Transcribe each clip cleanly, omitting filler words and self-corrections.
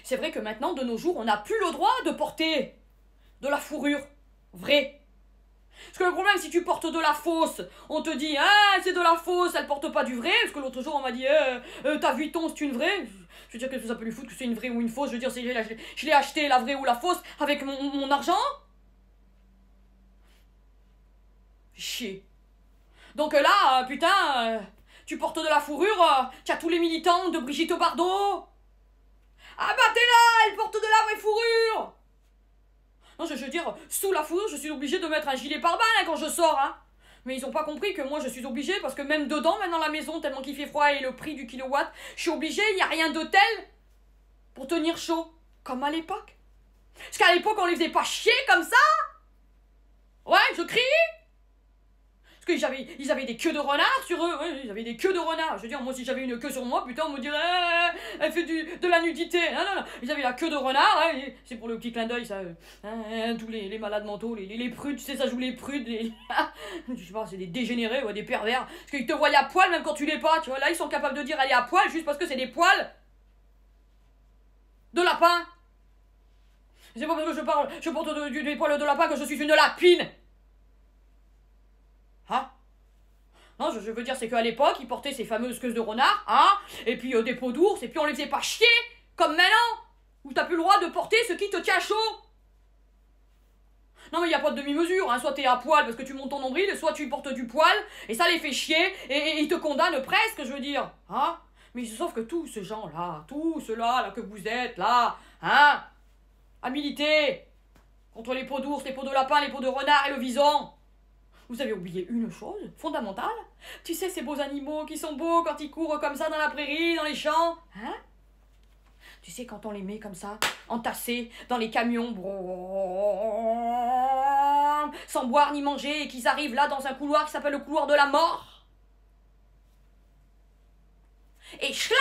c'est vrai que maintenant, de nos jours, on n'a plus le droit de porter de la fourrure vraie. Parce que le problème, si tu portes de la fausse, on te dit, ah, c'est de la fausse, elle porte pas du vrai. Parce que l'autre jour, on m'a dit, t'as Vuitton, c'est une vraie. Je veux dire, qu'est-ce que ça peut lui foutre que c'est une vraie ou une fausse? Je veux dire, je l'ai acheté, la vraie ou la fausse, avec mon argent. Chier. Donc là, putain, tu portes de la fourrure, tu as tous les militants de Brigitte Bardot. Ah bah t'es là, elle porte de la vraie fourrure. Non, je veux dire, sous la fourrure, je suis obligée de mettre un gilet pare-balles hein, quand je sors, hein. Mais ils ont pas compris que moi je suis obligée, parce que même dedans, maintenant la maison, tellement qu'il fait froid et le prix du kilowatt, je suis obligée, il n'y a rien de tel pour tenir chaud. Comme à l'époque. Parce qu'à l'époque, on les faisait pas chier comme ça. Ouais, je crie. Parce qu'ils avaient des queues de renard sur eux, ouais, ils avaient des queues de renard. Je veux dire, moi si j'avais une queue sur moi, putain, on me dirait, elle fait de la nudité. Non, non, non, ils avaient la queue de renard, hein, c'est pour le petit clin d'œil, ça. Tous les malades mentaux, les prudes, tu sais, ça joue les prudes, je sais pas, c'est des dégénérés, ouais, des pervers. Parce qu'ils te voient à poil même quand tu l'es pas, tu vois. Là, ils sont capables de dire, elle est à poil juste parce que c'est des poils de lapin. C'est pas parce que je porte des poils de lapin que je suis une lapine. Hein? Non, je veux dire, c'est qu'à l'époque, ils portaient ces fameuses queues de renard, hein, et puis des peaux d'ours, et puis on les faisait pas chier, comme maintenant, où t'as plus le droit de porter ce qui te tient chaud. Non, mais il y a pas de demi-mesure, hein, soit t'es à poil parce que tu montes ton nombril, soit tu portes du poil, et ça les fait chier, et ils te condamnent presque, je veux dire, hein. Mais sauf que tous ces gens-là, tous ceux-là, là, que vous êtes, là, hein, à militer contre les peaux d'ours, les peaux de lapin, les peaux de renard et le vison. Vous avez oublié une chose fondamentale. Tu sais, ces beaux animaux qui sont beaux quand ils courent comme ça dans la prairie, dans les champs. Hein? Tu sais, quand on les met comme ça, entassés dans les camions, sans boire ni manger, et qu'ils arrivent là dans un couloir qui s'appelle le couloir de la mort. Et schlac!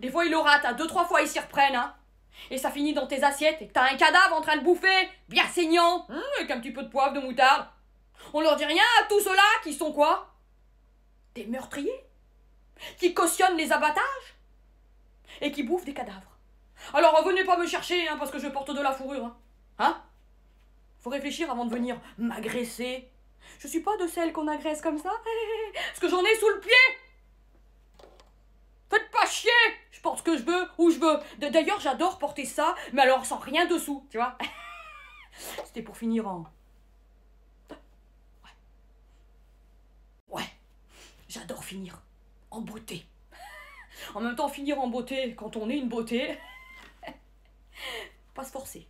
Des fois, ils le ratent, hein. 2-3 fois, ils s'y reprennent, hein. Et ça finit dans tes assiettes, et que t'as un cadavre en train de bouffer, bien saignant, avec un petit peu de poivre, de moutarde. On leur dit rien à tous ceux-là qui sont quoi? Des meurtriers qui cautionnent les abattages et qui bouffent des cadavres. Alors venez pas me chercher hein, parce que je porte de la fourrure. Hein? Faut réfléchir avant de venir m'agresser. Je suis pas de celles qu'on agresse comme ça. Parce que j'en ai sous le pied. Faites pas chier. Je porte ce que je veux, où je veux. D'ailleurs, j'adore porter ça, mais alors sans rien dessous, tu vois. C'était pour finir en... J'adore finir en beauté. En même temps, finir en beauté, quand on est une beauté, pas se forcer.